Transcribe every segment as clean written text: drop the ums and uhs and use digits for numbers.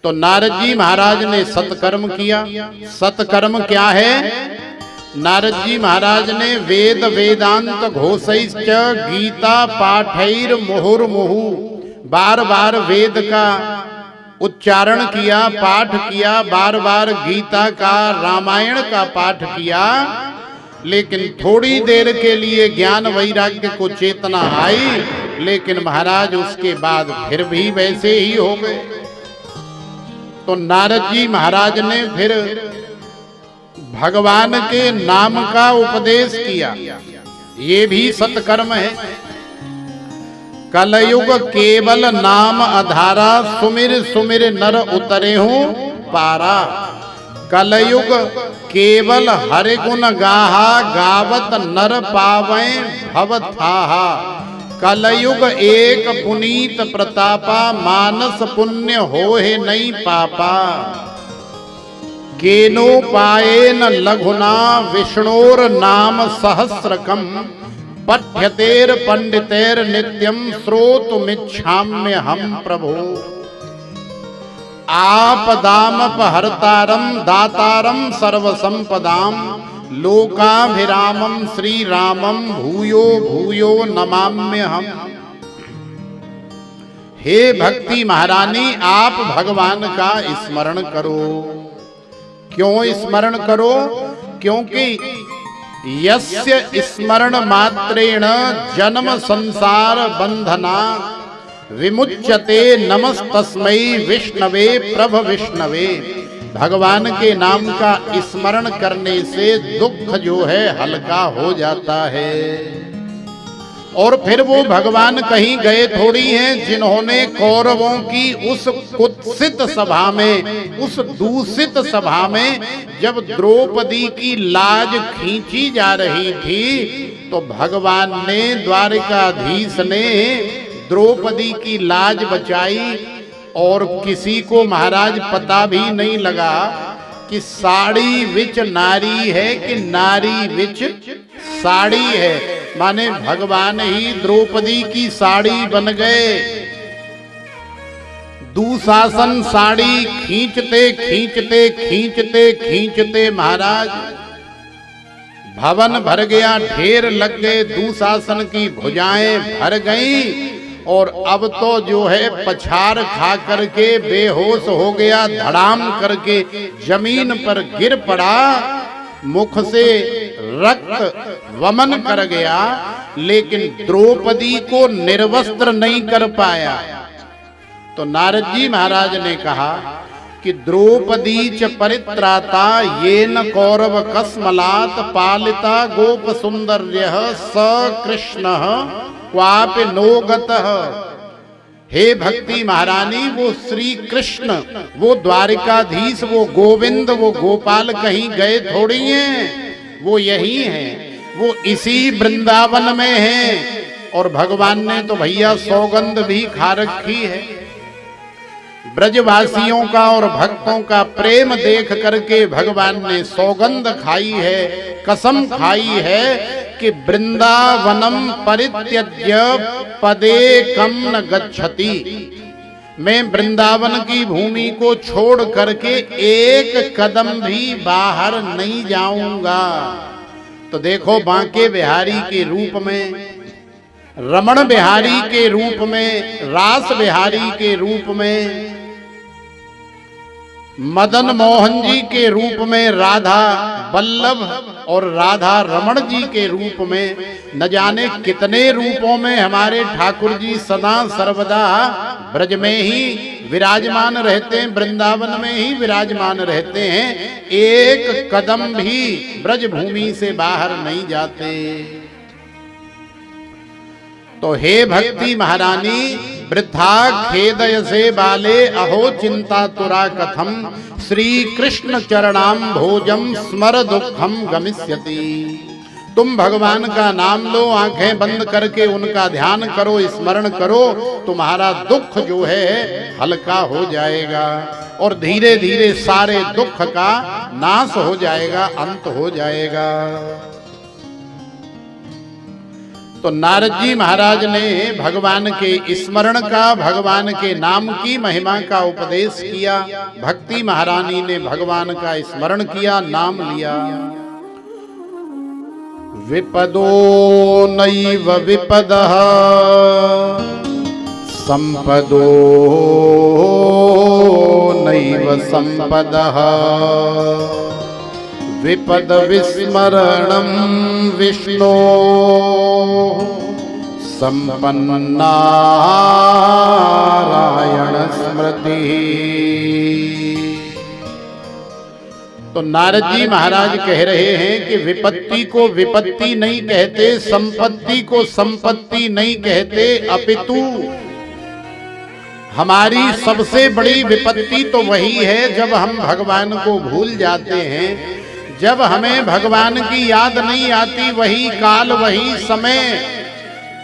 तो नारद जी महाराज ने सत्कर्म किया। सत्कर्म क्या है? नारद जी महाराज ने वेद वेदांत घोषैश्च गीता पाठैर मुहुर्मुहु, बार बार वेद का उच्चारण किया, पाठ किया, बार बार गीता का, रामायण का पाठ किया। लेकिन थोड़ी देर के लिए ज्ञान वैराग्य को चेतना आई, लेकिन महाराज उसके बाद फिर भी वैसे ही हो गए। तो नारद जी महाराज ने फिर भगवान के नाम का उपदेश किया। ये भी सत्कर्म है। कलयुग केवल नाम आधारा, सुमिर सुमिर नर उतरे हूं पारा। कलयुग केवल हरि गुण गाहा, गावत नर पावै भव थाहा। कलयुग एक पुनीत प्रतापा, मानस पुण्य होए नहीं पापा। केनो पायेन लघुना, विष्णोर नाम सहस्रकम। पठ्यतेर पंडितेर नित्यम, श्रोतुमिच्छाम्यहम् प्रभो। आपदामपहर्तारं दातारं सर्वसंपदां, लोकाभिरामं श्रीरामं भूयो भूयो नमाम्यहम्। हे भक्ति महारानी, आप भगवान का स्मरण करो। क्यों स्मरण करो? क्योंकि यस्य स्मरण मात्रेण जन्म संसार बंधना विमुच्यते, नमस्तस्मै विष्णवे प्रभ विष्णवे। भगवान के नाम का स्मरण करने से दुख जो है हल्का हो जाता है। और फिर वो भगवान कहीं गए थोड़ी हैं, जिन्होंने कौरवों की उस कुत्सित सभा में, उस दूषित सभा में जब द्रौपदी की लाज खींची जा रही थी, तो भगवान ने, द्वारिकाधीश ने द्रौपदी की लाज बचाई। और किसी को महाराज पता भी नहीं लगा कि साड़ी विच नारी है कि नारी विच साड़ी है। माने भगवान ही द्रौपदी की साड़ी बन गए। दुशासन साड़ी खींचते खींचते खींचते खींचते महाराज भवन भर गया, ढेर लग गए, दुशासन की भुजाएं भर गईं। और अब तो जो है पछाड़ खा करके बेहोश हो गया, धड़ाम करके जमीन पर गिर पड़ा, मुख से रक्त वमन कर गया, लेकिन द्रौपदी को निर्वस्त्र नहीं कर पाया। तो नारद जी महाराज ने कहा कि द्रौपदी च परित्राता, येन कौरव कस्मलात, पालिता गोप सुंदर्यः स कृष्णः क्वापि नो गतः। हे भक्ति महारानी, वो श्री कृष्ण, वो द्वारिकाधीश, वो गोविंद, वो गोपाल कहीं गए थोड़ी हैं, वो यही हैं, वो इसी वृंदावन में हैं। और भगवान ने तो भैया सौगंध भी खा रखी है। ब्रजवासियों का और भक्तों का प्रेम देख करके भगवान ने सौगंध खाई है, कसम खाई है कि वृंदावनम परित्यज्य पदे कम न गच्छति। मैं वृंदावन की भूमि को छोड़ करके एक कदम भी बाहर नहीं जाऊंगा। तो देखो, बांके बिहारी के रूप में, रमण बिहारी के रूप में, रास बिहारी के रूप में, मदन मोहन जी के रूप में राधा वल्लभ और राधा रमण जी के रूप में, न जाने कितने रूपों में हमारे ठाकुर जी सदा सर्वदा ब्रज में ही विराजमान रहते हैं, वृंदावन में ही विराजमान रहते हैं। एक कदम भी ब्रज भूमि से बाहर नहीं जाते। तो हे भक्ति महारानी, वृद्धा खेदय से बाले, अहो चिंता तुरा कथम। श्री कृष्ण चरणाम भोजम स्मर दुखम गमिष्यति। तुम भगवान का नाम लो, आंखें बंद करके उनका ध्यान करो, स्मरण करो, तुम्हारा दुख जो है हल्का हो जाएगा और धीरे धीरे सारे दुख का नाश हो जाएगा, अंत हो जाएगा। तो नारद जी महाराज ने भगवान के स्मरण का, भगवान के नाम की महिमा का उपदेश किया। भक्ति महारानी ने भगवान का स्मरण किया, नाम लिया। विपदो नैव विपदः संपदो नैव संपदः विपद विस्मरणं विष्णो संपन्नारायण स्मृति। तो नारद जी महाराज कह रहे हैं कि विपत्ति को विपत्ति नहीं कहते, संपत्ति को संपत्ति नहीं कहते, अपितु हमारी सबसे बड़ी विपत्ति तो वही है जब हम भगवान को भूल जाते हैं, जब हमें भगवान की याद नहीं आती। वही काल, वही समय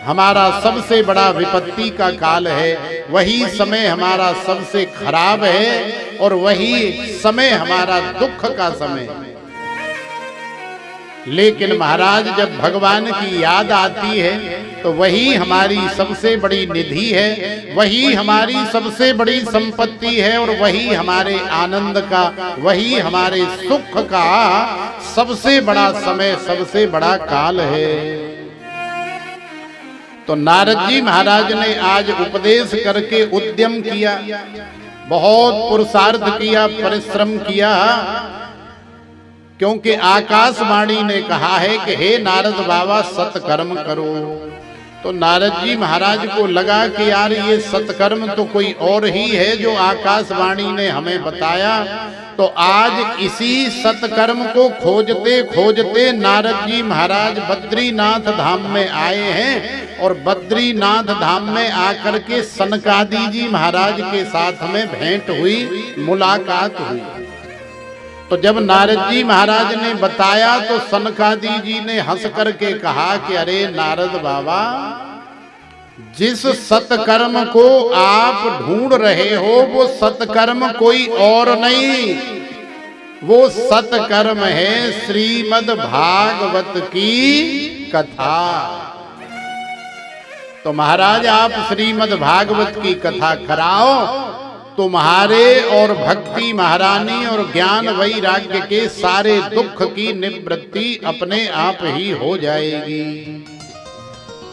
हमारा सबसे बड़ा विपत्ति का काल है, वही समय हमारा सबसे खराब है और वही समय हमारा दुख का समय है। लेकिन महाराज जब भगवान की याद आती है तो वही हमारी सबसे बड़ी निधि है, वही हमारी सबसे बड़ी संपत्ति है और वही हमारे आनंद का, वही हमारे सुख का सबसे बड़ा समय, सबसे बड़ा काल है। तो नारद जी महाराज ने आज उपदेश करके उद्यम किया, बहुत पुरुषार्थ किया, परिश्रम किया, क्योंकि आकाशवाणी ने कहा है कि हे नारद बाबा सत्कर्म करो। तो नारद जी महाराज को लगा कि यार ये सत्कर्म तो कोई और ही है जो आकाशवाणी ने हमें बताया। तो आज इसी सत्कर्म को खोजते खोजते नारद जी महाराज बद्रीनाथ धाम में आए हैं और बद्रीनाथ धाम में आकर के सनकादि जी महाराज के साथ में भेंट हुई, मुलाकात हुई। तो जब नारद जी महाराज ने बताया तो सनकादि जी ने हंस करके कहा कि अरे नारद बाबा, जिस सत्कर्म को आप ढूंढ रहे हो वो सत्कर्म कोई और नहीं, वो सत्कर्म है श्रीमद् भागवत की कथा। तो महाराज आप श्रीमद् भागवत की कथा कराओ, तुम्हारे और भक्ति महारानी और ज्ञान वैराग्य के सारे दुख की निवृत्ति अपने आप ही हो जाएगी।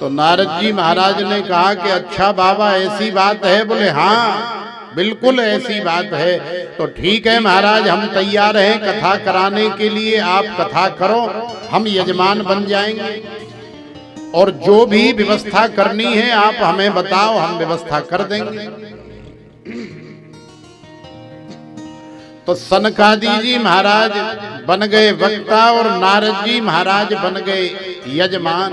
तो नारद जी महाराज ने कहा कि अच्छा बाबा ऐसी बात है? बोले हाँ बिल्कुल ऐसी बात है। तो ठीक है महाराज, हम तैयार हैं कथा कराने के लिए, आप कथा करो, हम यजमान बन जाएंगे और जो भी व्यवस्था करनी है आप हमें बताओ, हम व्यवस्था कर देंगे। तो सनकादि जी महाराज बन गए वक्ता और नारद जी महाराज बन गए यजमान।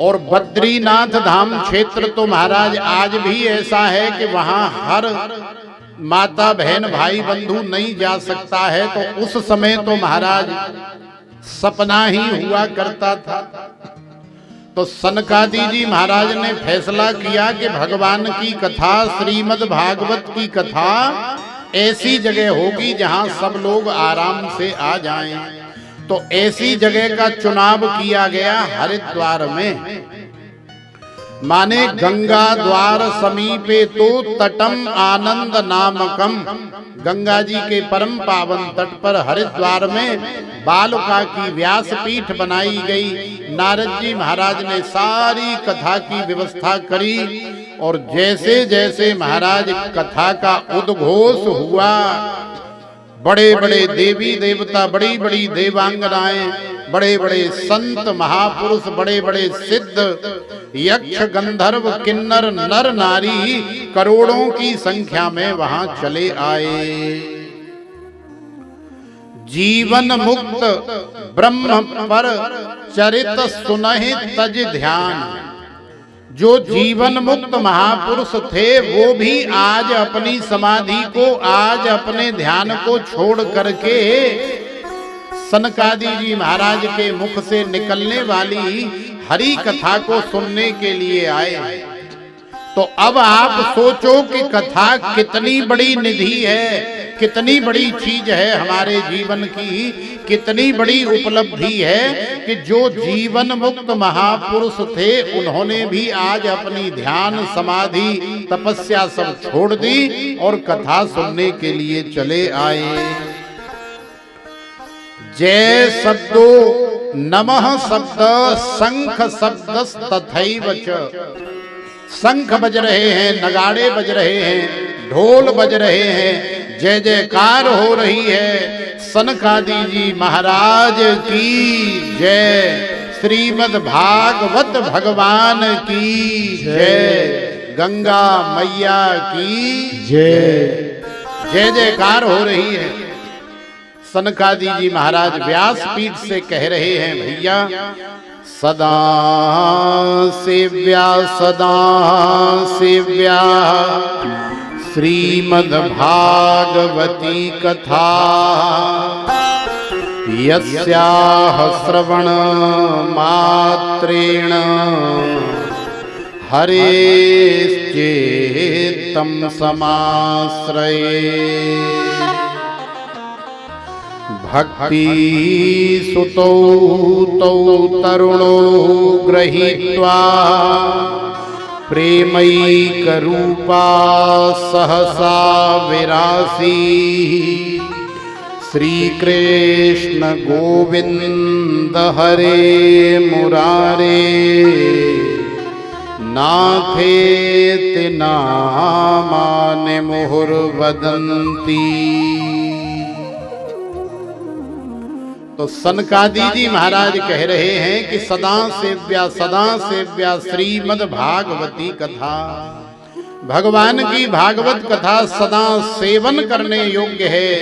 और बद्रीनाथ धाम क्षेत्र तो महाराज आज भी ऐसा है कि वहां हर माता बहन भाई बंधु नहीं जा सकता है। तो उस समय तो महाराज सपना ही हुआ करता था। तो सनकादि जी महाराज ने फैसला किया कि भगवान की कथा, श्रीमद् भागवत की कथा ऐसी जगह होगी जहां सब लोग आराम से आ जाएं। तो ऐसी जगह का चुनाव किया गया हरिद्वार में, माने गंगा द्वार समीपे तो तटम आनंद नामकम, गंगा जी के परम पावन तट पर हरिद्वार में बालुका की व्यासपीठ बनाई गई। नारद जी महाराज ने सारी कथा की व्यवस्था करी और जैसे जैसे महाराज कथा का उद्घोष हुआ, बड़े बड़े देवी देवता, बड़ी बड़ी देवांगनाएं, बड़े बड़े संत महापुरुष, बड़े बड़े सिद्ध, यक्ष गंधर्व किन्नर नर नारी करोड़ों की संख्या में वहां चले आए। जीवन मुक्त ब्रह्म पर चरित सुनहि तज ध्यान, जो जीवन मुक्त महापुरुष थे वो भी आज अपनी समाधि को, आज अपने ध्यान को छोड़ करके सनकादि जी महाराज के मुख से निकलने वाली हरि कथा को सुनने के लिए आए। तो अब आप सोचो कि कथा कितनी बड़ी निधि है, कितनी बड़ी चीज है हमारे जीवन की, कितनी बड़ी उपलब्धि है कि जो जीवन मुक्त महापुरुष थे उन्होंने भी आज अपनी ध्यान समाधि तपस्या सब छोड़ दी और कथा सुनने के लिए चले आए। जय शब्दो नमः शब्द शंख शब्द तथैव च। शंख बज रहे हैं, नगाड़े बज रहे हैं, ढोल बज रहे हैं, जय जयकार हो रही है। सनकादि जी महाराज की जय, श्रीमद् भागवत भगवान की जय, गंगा मैया की जय, जय जयकार हो रही है। सनकादि जी महाराज व्यासपीठ से कह रहे हैं, भैया सदा सेव्या श्रीमद् भागवती कथा, यस्याः श्रवण मात्रेण हरेश्चेत्तं समाश्रये। भक्ति सुतौ तौ तरुणो गृहीत्वा प्रेमैकरूपा सहसा विरासी। श्रीकृष्ण गोविंद हरे मुरारे, नाथेति नामानि मुहुर्वदन्ति। तो सनकादि जी महाराज कह रहे हैं कि सदा सेव्या श्रीमद् भागवती कथा, भगवान की भागवत कथा सदा सेवन करने योग्य है,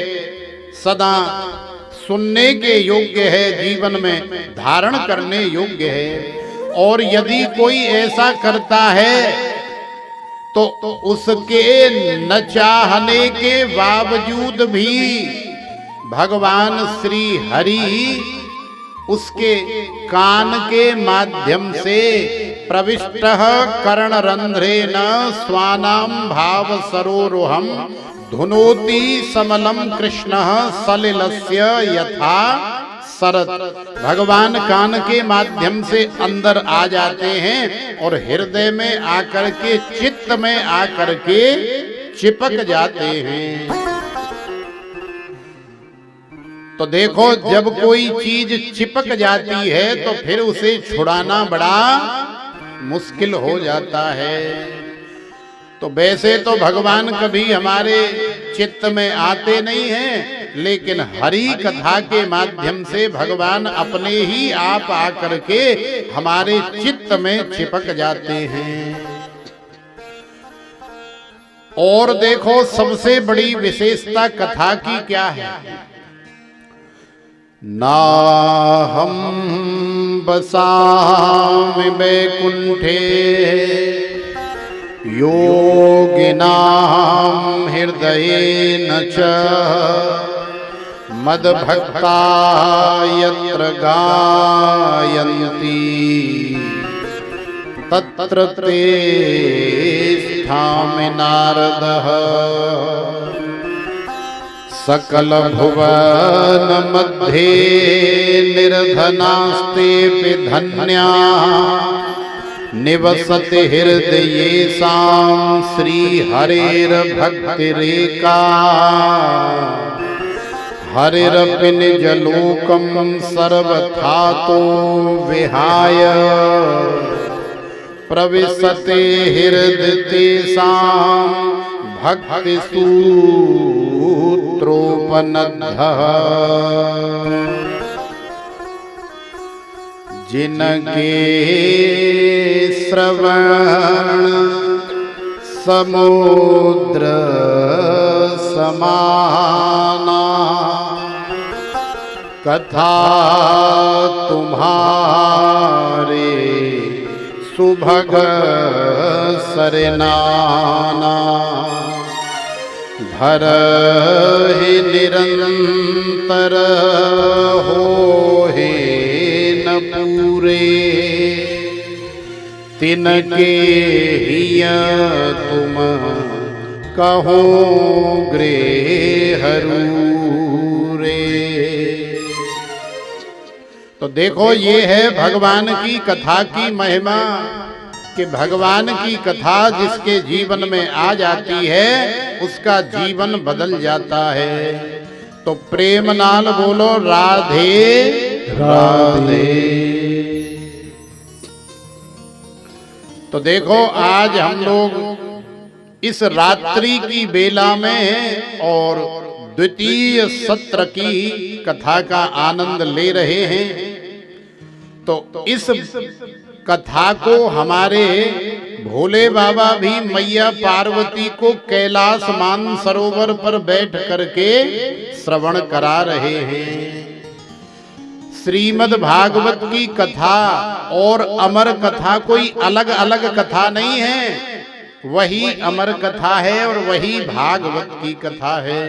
सदा सुनने के योग्य है, जीवन में धारण करने योग्य है। और यदि कोई ऐसा करता है तो उसके न चाहने के बावजूद भी भगवान श्री हरि उसके कान के माध्यम से प्रविष्टः कर्णरंध्रेण स्वानां भाव सरोरुहं धुनोति समलम कृष्णः सलिलस्य यथा सरत। भगवान कान के माध्यम से अंदर आ जाते हैं और हृदय में आकर के, चित्त में आकर के चिपक जाते हैं। तो देखो, जब कोई चीज चिपक जाती है तो फिर उसे छुड़ाना बड़ा मुश्किल हो जाता है। तो वैसे तो भगवान कभी हमारे चित्त में आते नहीं हैं, लेकिन हरि कथा के माध्यम से भगवान अपने ही आप आकर के हमारे चित्त में चिपक जाते हैं। और देखो, सबसे बड़ी विशेषता कथा की क्या है? नाहं बसामि वैकुंठे योगिनां हृदयेन च मद्भक्ता यत्र गायन्ति तत्र तिष्ठामि नारदः। सकल भुवन मध्ये निर्धनास्तेऽपि धन्या निवसति हृदयेषां श्रीहरेर्भक्तिरेका। हरिरपि निजलोकं सर्वथातो विहाय प्रविशते हृदयेषां भक्तिसूत्रोपनद्धः। जिनके श्रवण समुद्र समाना कथा तुम्हारे सुभग सरनाना। धरहि निरंतर हो हे न पूरे तिनके हिय तुम कहो गृह रे। तो देखो ये है भगवान की कथा की महिमा कि भगवान की कथा जिसके जीवन में आ जाती है उसका जीवन बदल जाता है। तो प्रेम नाल बोलो राधे राधे। तो देखो आज हम लोग इस रात्रि की बेला में हैं और द्वितीय सत्र की कथा का आनंद ले रहे हैं। तो इस कथा को हमारे भोले बाबा भी मैया पार्वती को कैलाश मानसरोवर पर बैठ करके श्रवण करा रहे हैं। श्रीमद् भागवत की कथा और अमर कथा कोई अलग अलग कथा नहीं है, वही अमर कथा है और वही भागवत की कथा है।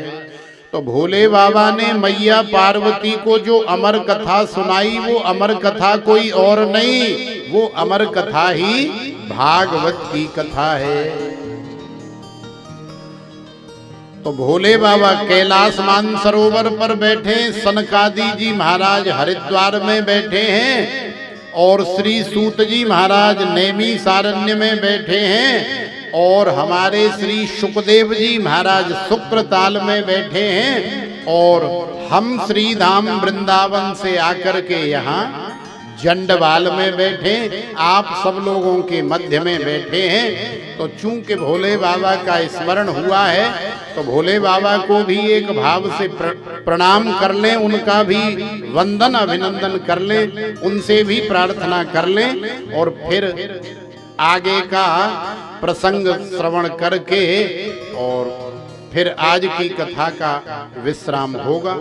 तो भोले बाबा ने मैया पार्वती को जो अमर कथा सुनाई वो अमर कथा कोई और नहीं, वो अमर कथा ही भागवत की कथा है। तो भोले बाबा कैलाश मानसरोवर पर बैठे, सनकादि जी महाराज हरिद्वार में बैठे हैं और श्री सूत जी महाराज नैमिषारण्य में बैठे हैं और हमारे श्री सुखदेव जी महाराज शुक्रताल में बैठे हैं और हम श्री धाम वृंदावन से आकर के यहाँ जंडवाल में बैठे, आप सब लोगों के मध्य में बैठे हैं। तो चूंकि भोले बाबा का स्मरण हुआ है तो भोले बाबा को भी एक भाव से प्रणाम कर लें, उनका भी वंदन अभिनंदन कर लें, उनसे भी प्रार्थना कर लें और फिर आगे का प्रसंग श्रवण करके और फिर आज की कथा का विश्राम होगा।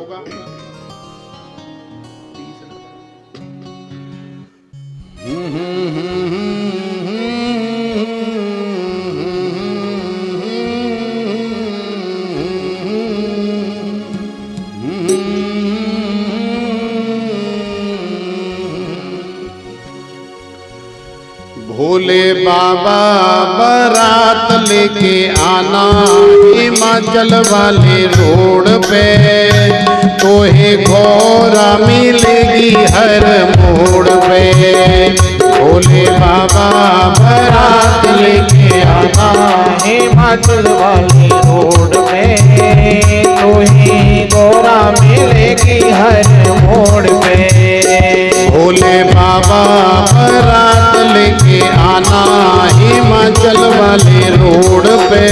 भोले बाबा बारात लेके आना हिमाचल वाले रोड पे, तोहे घोरा मिलेगी हर मोड़ पे। भोले बाबा बारात लेके आना हिमाचल वाले रोड पे, तोहे घोरा मिलेगी हर मोड़ पे। भोले बाबा बारात लेके आना हिमाचल वाले रोड पे,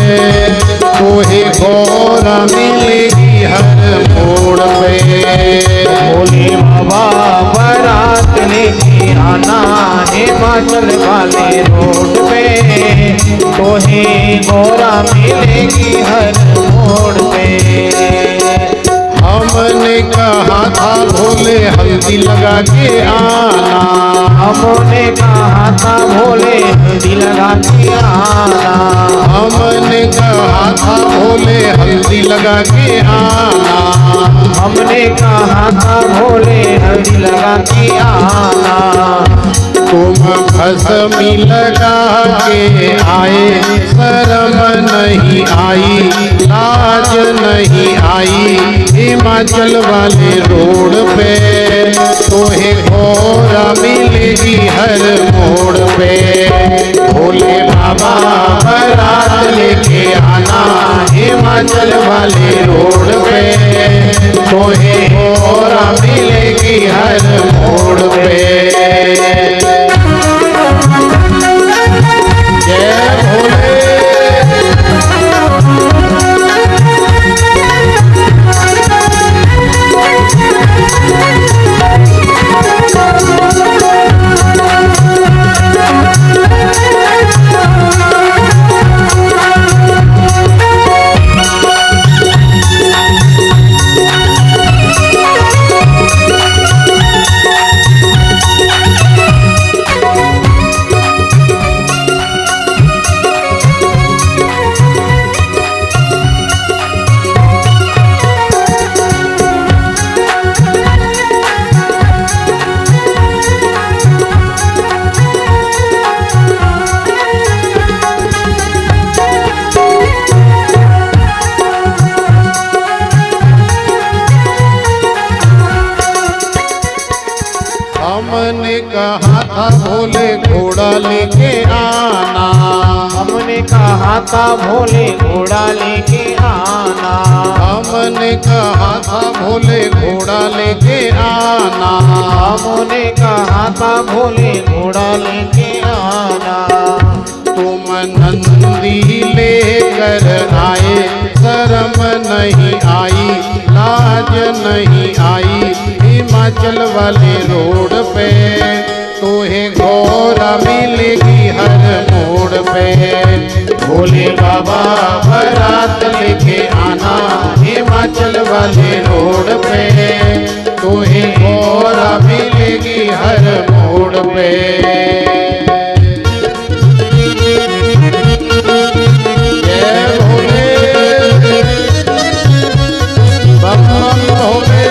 तोहे घोरा मिलेगी हर मोड़ पे। भोले बाबा बारात लेके आना हिमाचल वाले रोड पे, तोहे घोरा मिलेगी हर मोड़ पे। हमने कहा था भोले हल्दी लगा के आना, हमने कहा था भोले हल्दी लगा के आना, हमने कहा था भोले हल्दी लगा के आना, हमने कहा था भोले हल्दी लगा के आना। तुम भस्मी लगा के आए, शर्म नहीं आई, लाज नहीं आई, हिमाचल वाले रोड पे तोहे घोरा मिलेगी हर मोड़ पे। भोले बाबा बारात लेके आना हिमाचल वाले रोड पे, तोहे घोरा मिलेगी हर मोड़ पे। जय भोले। था भोले घोड़ा लेके आना। हमने कहा था भोले घोड़ा लेके आना। हमने कहा था भोले घोड़ा लेके आना। तुम नंदी लेकर आए, शर्म नहीं आई, लाज नहीं आई। हिमाचल वाले रोड पे तोहे घोड़ा मिलेगी हर मोड़ पे। भोले बाबा बारात लेके आना, हिमाचल वाले रोड पे तोहे घोड़ा मिलेगी हर मोड़ पे। जय भोले, बम बम भोले।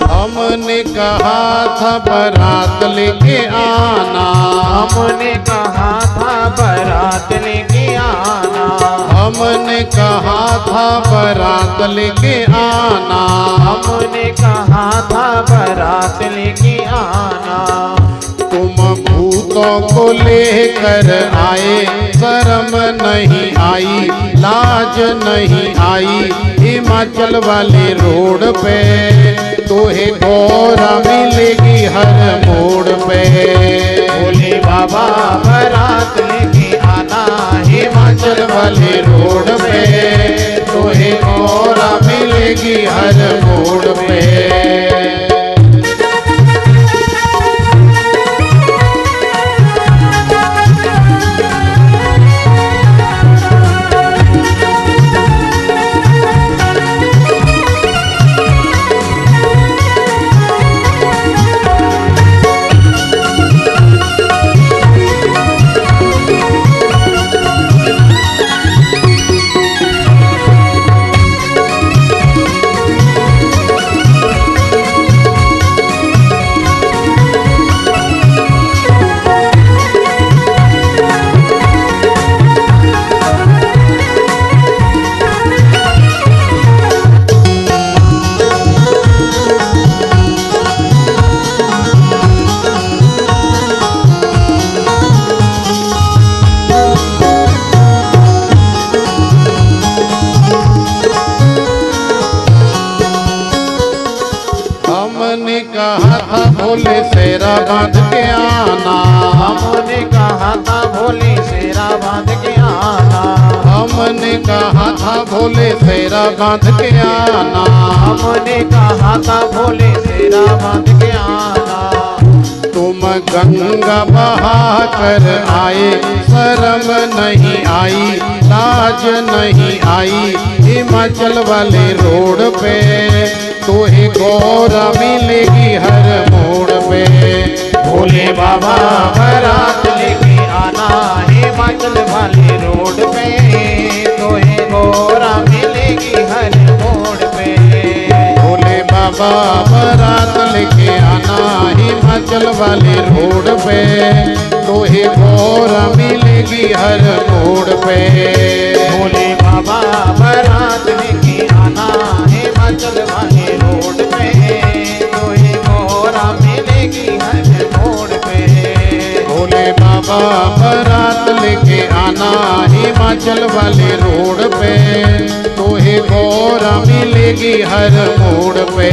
हमने कहा था बारात लेके आना। हमने कहा था बारात लेके आना। हमने कहा था बारात लेके आना। हमने कहा था बारात लेके आना। तुम भूतों को लेकर आए, शर्म नहीं आई, लाज नहीं आई। हिमाचल वाले रोड पे तोहे घोड़ा मिलेगी हर मोड़ पे। भोले बाबा बारात लेके आना। हिमाचल वाले रोड पे तोहे घोड़ा मिलेगी हर मोड़ पे। हमने कहा था भोले सेरा बांध के आना। हमने कहा था भोले सेरा बांध के आना। हमने कहा था भोले सेरा बांध के आना। हमने कहा था भोले सेरा बांध के आना। तुम गंगा बहा कर आए, शर्म नहीं आई, लाज नहीं आई। हिमाचल वाले रोड पे तोहे घोड़ा मिलेगी हर मोड़ पे। भोले बाबा बारात लेके आना। हिमाचल वाले रोड पे तोहे घोड़ा मिलेगी हर मोड़ पे। भोले बाबा बारात लेके आना। हिमाचल वाले रोड पे तोहे घोड़ा मिलेगी हर मोड़ पे। भोले बाबा बारात लेके आना। हिमाचल वाले रोड पे तोहे घोड़ा मिलेगी हर मोड़ पे। भोले बाबा बारात लेके आना। हिमाचल वाले रोड पे तोहे घोड़ा मिलेगी हर मोड़ पे।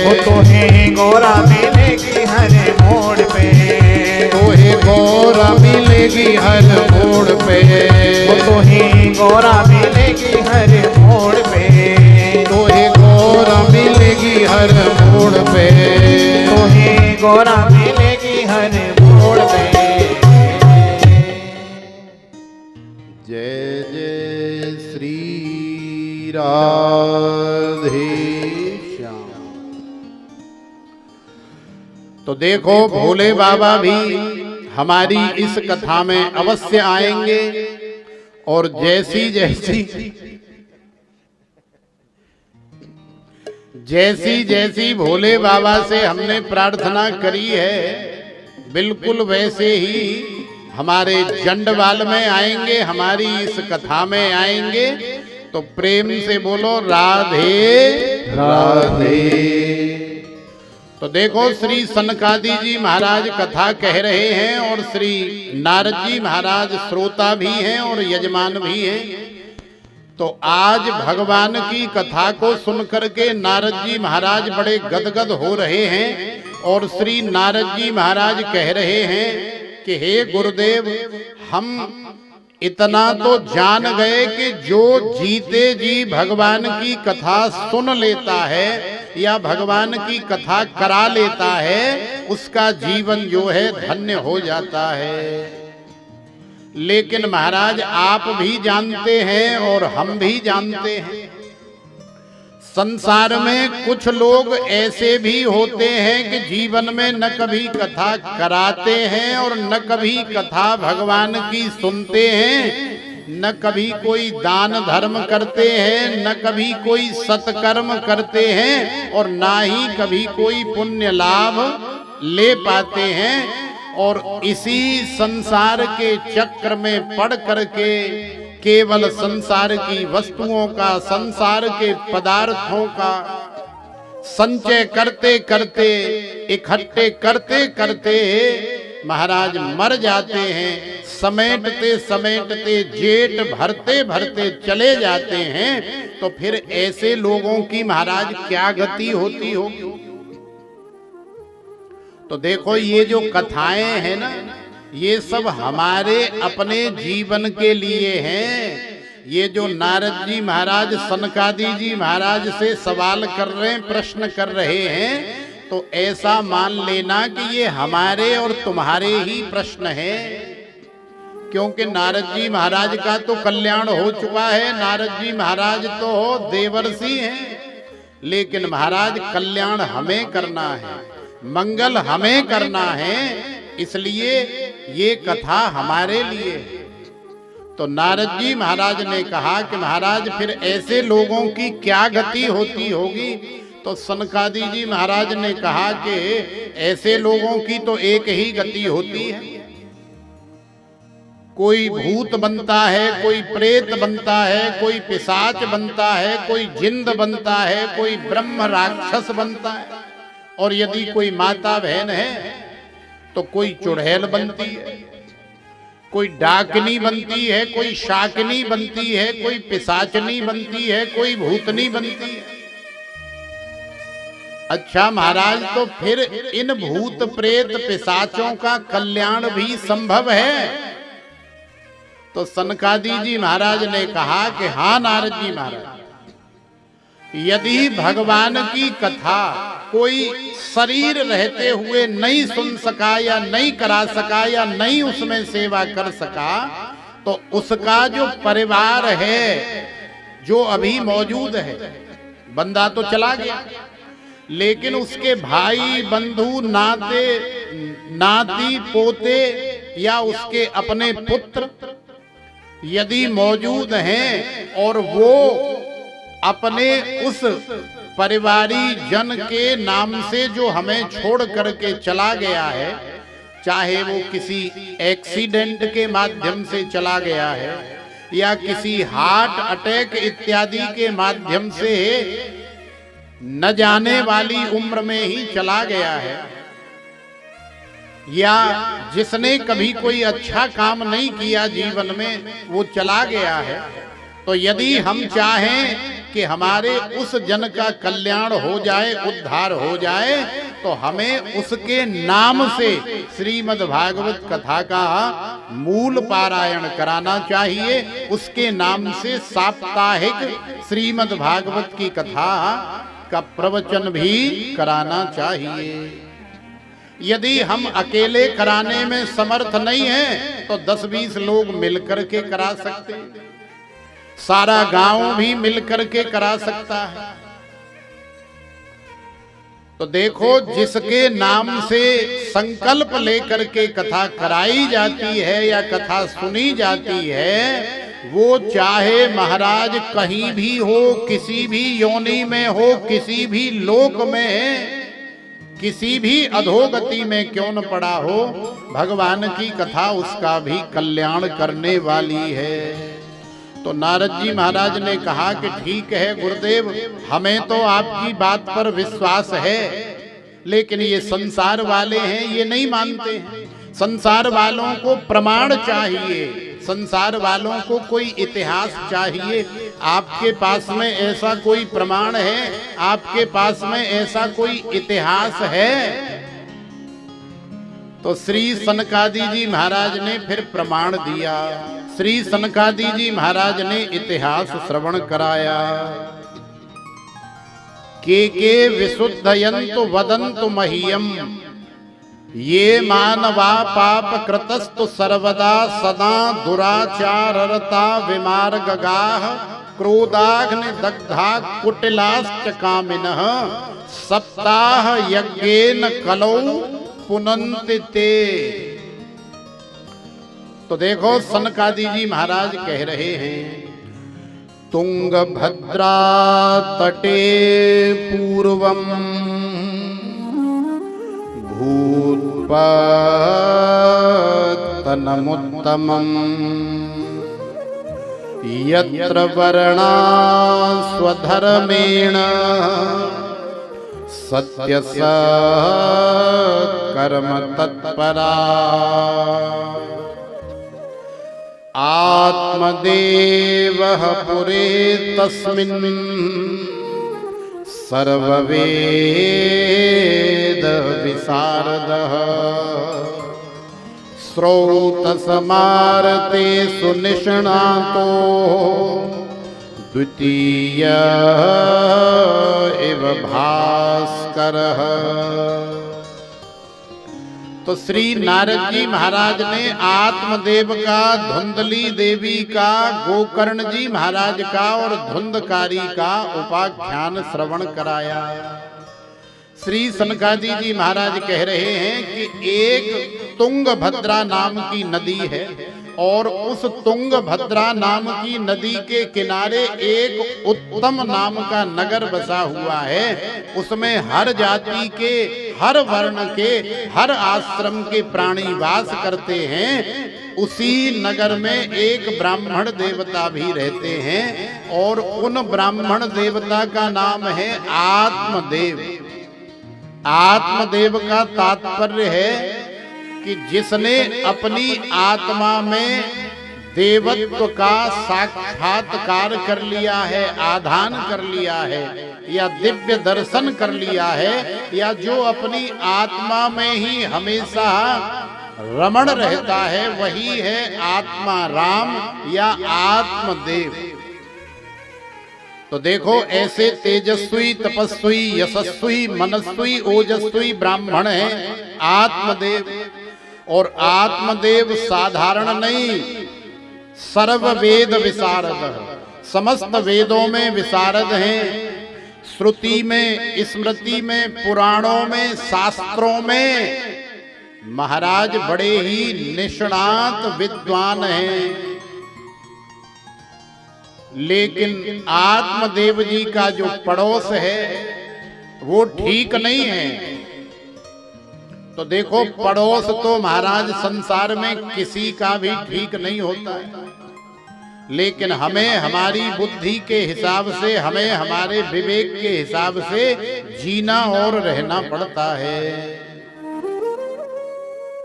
तोहे घोड़ा मिलेगी हर मोड़ पे। तोहे घोड़ा मिलेगी हर मोड़ पे। गौरा मिलेगी हर मोड़ पे, तोहे गौरा मिलेगी हर मोड़ पे, तुम्हें गौरा मिलेगी हर मोड़ पे। जय जय श्री राधे श्याम। तो देखो भोले बाबा भी हमारी इस कथा में अवश्य आएंगे और जैसी जैसी भोले बाबा से हमने प्रार्थना करी है बिल्कुल वैसे ही हमारे जंडवाल में आएंगे, हमारी इस कथा में आएंगे। तो प्रेम से बोलो राधे राधे। तो देखो श्री सनकादि जी महाराज कथा कह रहे हैं और श्री नारद जी महाराज श्रोता भी हैं और यजमान भी हैं। तो आज भगवान की कथा को सुनकर के नारद जी महाराज बड़े गदगद हो रहे हैं और श्री नारद जी महाराज कह रहे हैं कि हे गुरुदेव, हम इतना तो जान गए कि जो जीते जी भगवान की कथा सुन लेता है या भगवान की कथा करा लेता है उसका जीवन जो है धन्य हो जाता है। लेकिन महाराज आप भी जानते हैं और हम भी जानते हैं, संसार में कुछ लोग ऐसे भी होते हैं कि जीवन में न कभी कथा कराते हैं और न कभी कथा भगवान की सुनते हैं, न कभी कोई दान धर्म करते हैं, न कभी कोई सत्कर्म करते हैं और ना ही कभी कोई पुण्य लाभ ले पाते हैं। और इसी संसार के चक्र में पड़ करके केवल संसार की वस्तुओं का, संसार के पदार्थों का संचय करते करते, इकट्ठे करते करते महाराज मर जाते हैं। समेटते समेटते जेठ भरते भरते चले जाते हैं। तो फिर ऐसे लोगों की महाराज क्या गति होती होगी। तो देखो ये जो कथाएं हैं ना, ये सब हमारे अपने जीवन के लिए हैं। ये जो नारद जी महाराज सनकादि जी महाराज से सवाल कर रहे हैं, प्रश्न कर रहे हैं, तो ऐसा मान लेना कि ये हमारे और तुम्हारे ही प्रश्न हैं। क्योंकि नारद जी महाराज का तो कल्याण हो चुका है, नारद जी महाराज तो देवर्षि हैं, लेकिन महाराज कल्याण हमें करना है, मंगल हमें करना है, इसलिए ये कथा हमारे लिए। तो नारद जी महाराज ने कहा कि महाराज फिर ऐसे लोगों की क्या गति होती होगी। तो सनकादि जी महाराज ने कहा कि ऐसे लोगों की तो एक ही गति होती है, कोई भूत बनता है, कोई प्रेत बनता है, कोई पिशाच बनता है, कोई जिंद बनता है, कोई ब्रह्म राक्षस बनता है, और यदि कोई माता बहन है तो कोई चुड़ैल बनती है, कोई डाकनी बनती है, कोई शाकनी बनती है, कोई पिशाचनी बनती है, कोई भूतनी बनती है। अच्छा महाराज, तो फिर इन भूत प्रेत पिशाचों का कल्याण भी संभव है। तो सनकादि जी महाराज ने कहा कि हाँ नारद जी महाराज, यदि भगवान की कथा कोई शरीर रहते हुए नहीं सुन सका या नहीं करा सका या नहीं उसमें सेवा कर सका, तो उसका जो परिवार है जो अभी मौजूद है, बंदा तो चला गया, लेकिन उसके भाई बंधु नाते नाती पोते या उसके अपने पुत्र यदि मौजूद हैं और वो अपने उस परिवारी जन के नाम से जो हमें छोड़ करके चला गया है, चाहे वो किसी एक्सीडेंट के माध्यम से चला गया है या किसी हार्ट अटैक इत्यादि के माध्यम से न जाने वाली उम्र में ही चला गया है, या जिसने कभी कोई अच्छा काम नहीं किया जीवन में वो चला गया है, तो यदि हम चाहें कि हमारे उस जन का कल्याण हो जाए, उद्धार हो जाए, तो हमें उसके नाम से श्रीमद् भागवत कथा का मूल पारायण कराना चाहिए, उसके नाम से साप्ताहिक श्रीमद् भागवत की कथा का प्रवचन भी कराना चाहिए। यदि हम अकेले कराने में समर्थ नहीं हैं तो 10-20 लोग मिलकर के करा सकते हैं, सारा गांव भी मिलकर के करा सकता है। तो देखो, जिसके नाम से संकल्प लेकर के कथा कराई जाती है या कथा सुनी जाती है, वो चाहे महाराज कहीं भी हो, किसी भी योनि में हो, किसी भी लोक में, किसी भी अधोगति में क्यों न पड़ा हो, भगवान की कथा उसका भी कल्याण करने वाली है। तो नारद जी महाराज ने कहा कि ठीक है गुरुदेव, हमें तो आपकी बात पर विश्वास है, लेकिन ये संसार वाले हैं, ये नहीं मानते हैं। संसार वालों को प्रमाण चाहिए, संसार वालों को कोई इतिहास चाहिए। आपके पास में ऐसा कोई प्रमाण है? आपके पास में ऐसा कोई इतिहास है? तो श्री सनकादि जी महाराज ने फिर प्रमाण दिया। श्री सनकादि जी महाराज ने इतिहास श्रवण कराया। के विशुद्धयन्तु वदन्तु मह्यम, ये मानवा पाप कृतस्तु सर्वदा सदा दुराचाररता विमार्गगाः क्रोधाग्नि दग्धा कुटिलाश्च कामिनः सप्ताह यज्ञेन कलौ पुनन्ति ते। तो देखो, सनकादि जी महाराज कह रहे हैं, तुंगभद्रा तटे पूर्वम भूतपतनमुत्तमम् यत्र वर्णा स्वधर्मेण सत्यस्य कर्म तत्परा आत्मदेवः पुरे तस्मिन् सर्ववेद विशारदः श्रौतसमारते सुनिष्णातो द्वितीय इव भास्करः। तो श्री नारद जी महाराज ने आत्मदेव का, धुंधली देवी का, गोकर्ण जी महाराज का और धुंधकारी का उपाख्यान श्रवण कराया। श्री सनकादि जी महाराज कह रहे हैं कि एक तुंगभद्रा नाम की नदी है और उस तुंगभद्रा नाम की नदी के किनारे एक उत्तम नाम का नगर बसा हुआ है। उसमें हर जाति के, हर वर्ण के, हर आश्रम के प्राणी वास करते हैं। उसी नगर में एक ब्राह्मण देवता भी रहते हैं और उन ब्राह्मण देवता का नाम है आत्मदेव। आत्मदेव का तात्पर्य है कि जिसने अपनी आत्मा में देवत्व का साक्षात्कार कर लिया है, आधान कर लिया है, या दिव्य दर्शन कर लिया है, या जो अपनी आत्मा में ही हमेशा रमण रहता है, वही है आत्मा राम या आत्मदेव। तो देखो, ऐसे तेजस्वी, तपस्वी, यशस्वी, मनस्वी, ओजस्वी ब्राह्मण है आत्मदेव। और आत्मदेव साधारण नहीं, सर्व वेद विशारद, समस्त वेदों में विशारद हैं। श्रुति में, स्मृति में, पुराणों में, शास्त्रों में महाराज बड़े ही निष्णात विद्वान हैं। लेकिन आत्मदेव जी का जो पड़ोस है वो ठीक नहीं है। तो देखो, पड़ोस तो महाराज संसार में किसी का भी ठीक नहीं होता है, लेकिन हमें हमारी बुद्धि के हिसाब से, हमें हमारे विवेक के हिसाब से जीना और रहना पड़ता है।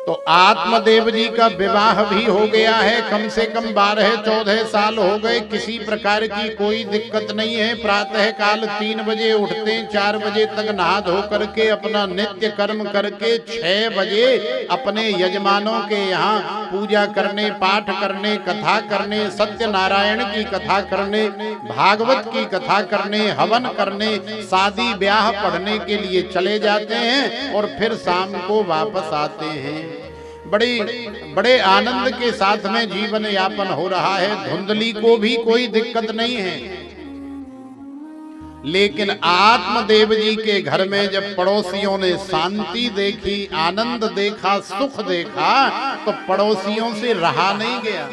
तो आत्मदेव जी का विवाह भी हो गया है, कम से कम 12-14 साल हो गए, किसी प्रकार की कोई दिक्कत नहीं है। प्रातः काल 3 बजे उठते, 4 बजे तक नहा धो करके अपना नित्य कर्म करके 6 बजे अपने यजमानों के यहाँ पूजा करने, पाठ करने, कथा करने, सत्यनारायण की कथा करने, भागवत की कथा करने, हवन करने, शादी ब्याह पढ़ने के लिए चले जाते हैं और फिर शाम को वापस आते हैं। बड़े आनंद के साथ में जीवन यापन हो रहा है, धुंधली को भी कोई दिक्कत नहीं है। लेकिन आत्मदेव जी के घर में जब पड़ोसियों ने शांति देखी, आनंद देखा, सुख देखा, तो पड़ोसियों से रहा नहीं गया।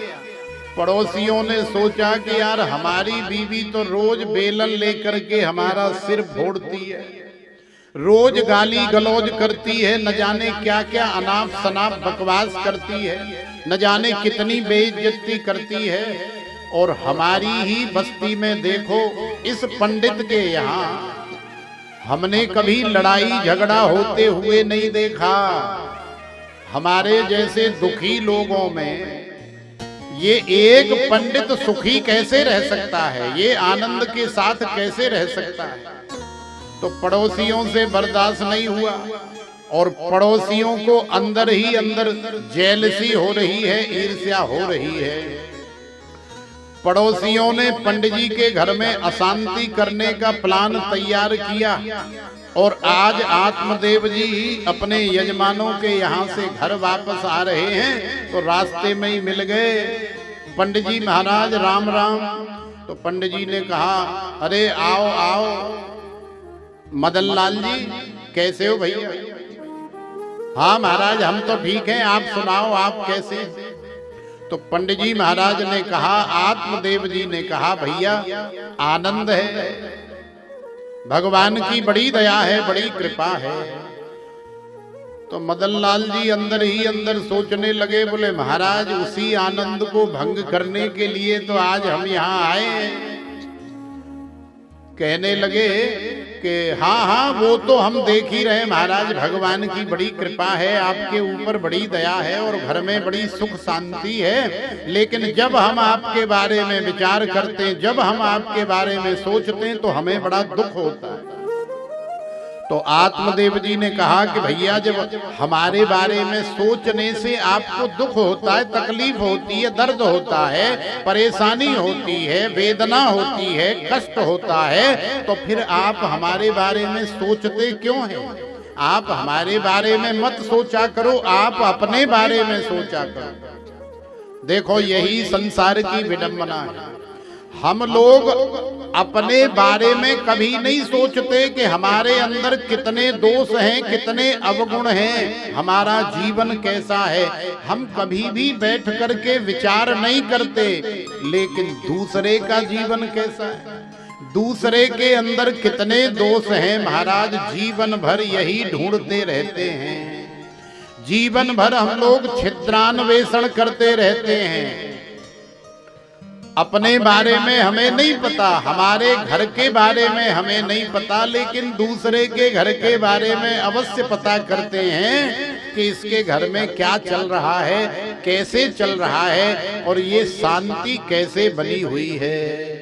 पड़ोसियों ने सोचा कि यार हमारी बीवी तो रोज बेलन लेकर के हमारा सिर फोड़ती है, रोज गाली गलौज करती है, न जाने क्या क्या अनाप शनाप बकवास करती है, न जाने कितनी बेइज्जती करती है। और हमारी ही बस्ती में देखो, इस पंडित के यहाँ हमने कभी लड़ाई झगड़ा होते हुए नहीं देखा। हमारे जैसे दुखी लोगों में ये एक पंडित सुखी कैसे रह सकता है, ये आनंद के साथ कैसे रह सकता है। तो पड़ोसियों से बर्दाश्त नहीं हुआ और पड़ोसियों को अंदर ही अंदर जेलसी हो रही है, ईर्ष्या हो रही है। पड़ोसियों ने पंडित जी के घर में अशांति करने का प्लान तैयार किया और आज आत्मदेव जी अपने यजमानों के यहाँ से घर वापस आ रहे हैं तो रास्ते में ही मिल गए। पंडित जी महाराज राम राम। तो पंडित जी ने कहा, अरे आओ आओ मदन लाल जी, कैसे हो भैया? हाँ महाराज हम तो ठीक हैं, आप सुनाओ आप कैसे? तो पंडित जी महाराज ने कहा, आत्मदेव जी ने कहा, भैया आनंद है, भगवान की बड़ी दया है, बड़ी कृपा है। तो मदन लाल जी अंदर ही अंदर सोचने लगे, बोले महाराज उसी आनंद को भंग करने के लिए तो आज हम यहाँ आए हैं। कहने लगे कि हाँ हाँ वो तो हम देख ही रहे महाराज, भगवान की बड़ी कृपा है, आपके ऊपर बड़ी दया है और घर में बड़ी सुख शांति है। लेकिन जब हम आपके बारे में विचार करते हैं, जब हम आपके बारे में सोचते हैं तो हमें बड़ा दुख होता है। तो आत्मदेव जी ने कहा कि भैया जब हमारे बारे में सोचने से आपको दुख होता है, तकलीफ होती है, दर्द होता है, परेशानी होती है, वेदना होती है, कष्ट होता है, तो फिर आप हमारे बारे में सोचते क्यों हैं? आप हमारे बारे में मत सोचा करो, आप अपने बारे में सोचा करो। देखो यही संसार की विडंबना है। हम लोग अपने बारे में कभी नहीं सोचते कि हमारे अंदर कितने दोष हैं, कितने अवगुण हैं, हमारा जीवन कैसा है। हम कभी भी बैठ करके विचार नहीं करते। लेकिन दूसरे का जीवन कैसा है, दूसरे के अंदर कितने दोष हैं, महाराज जीवन भर यही ढूंढते रहते हैं। जीवन भर हम लोग छिद्रान्वेषण करते रहते हैं। अपने बारे में हमें नहीं पता, हमारे घर के बारे में हमें नहीं पता, लेकिन दूसरे के घर के बारे में अवश्य पता करते हैं कि इसके घर में क्या चल रहा है, कैसे चल रहा है और ये शांति कैसे बनी हुई है।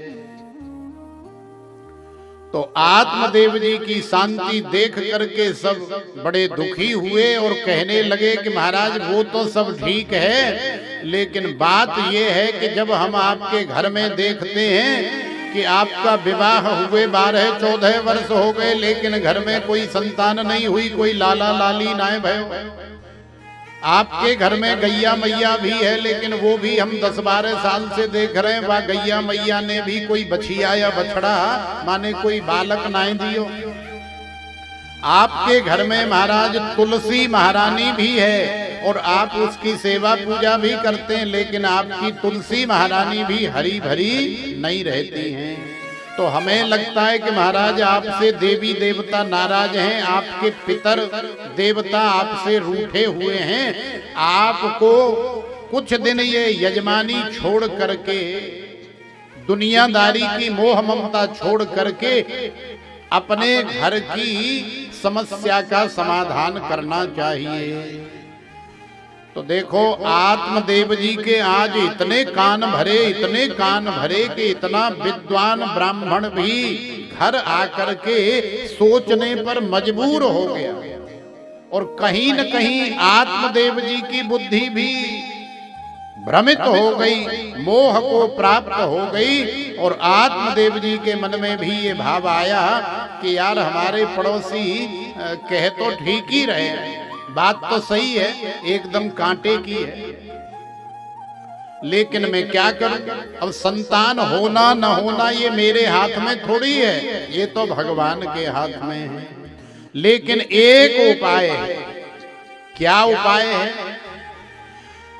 तो आत्मदेव जी की शांति देख करके सब बड़े दुखी हुए और कहने लगे कि महाराज वो तो सब ठीक है, लेकिन बात ये है कि जब हम आपके घर में देखते हैं कि आपका विवाह हुए 12-14 वर्ष हो गए, लेकिन घर में कोई संतान नहीं हुई, कोई लाला लाली नाय भयो। आपके घर में गैया मैया भी है, लेकिन वो भी हम 10-12 साल से देख रहे हैं, वह गैया मैया ने भी कोई बछिया या बछड़ा माने कोई बालक नाय दियो। आपके घर में महाराज तुलसी महारानी भी है और आप उसकी सेवा पूजा भी करते हैं, लेकिन आपकी तुलसी महारानी भी हरी भरी नहीं रहती हैं। तो हमें लगता है कि महाराज आपसे देवी देवता नाराज हैं, आपके पितर देवता आपसे रूठे हुए हैं। आपको कुछ दिन ये यजमानी छोड़ करके, दुनियादारी की मोह ममता छोड़ करके अपने घर की समस्या का समाधान करना चाहिए। तो देखो आत्मदेव जी के आज इतने कान भरे कि इतना विद्वान ब्राह्मण भी घर आकर के सोचने पर मजबूर हो गया। और कहीं न कहीं आत्मदेव जी की बुद्धि भी भ्रमित हो गई, मोह को प्राप्त हो गई। और आत्मदेव जी के मन में भी ये भाव आया कि यार हमारे पड़ोसी कहे तो ठीक ही रहे, बात तो सही है, एकदम कांटे की है, लेकिन मैं क्या करूं? अब संतान होना न होना ये मेरे हाथ में थोड़ी है, ये तो भगवान के हाथ में है। लेकिन एक उपाय है। क्या उपाय है?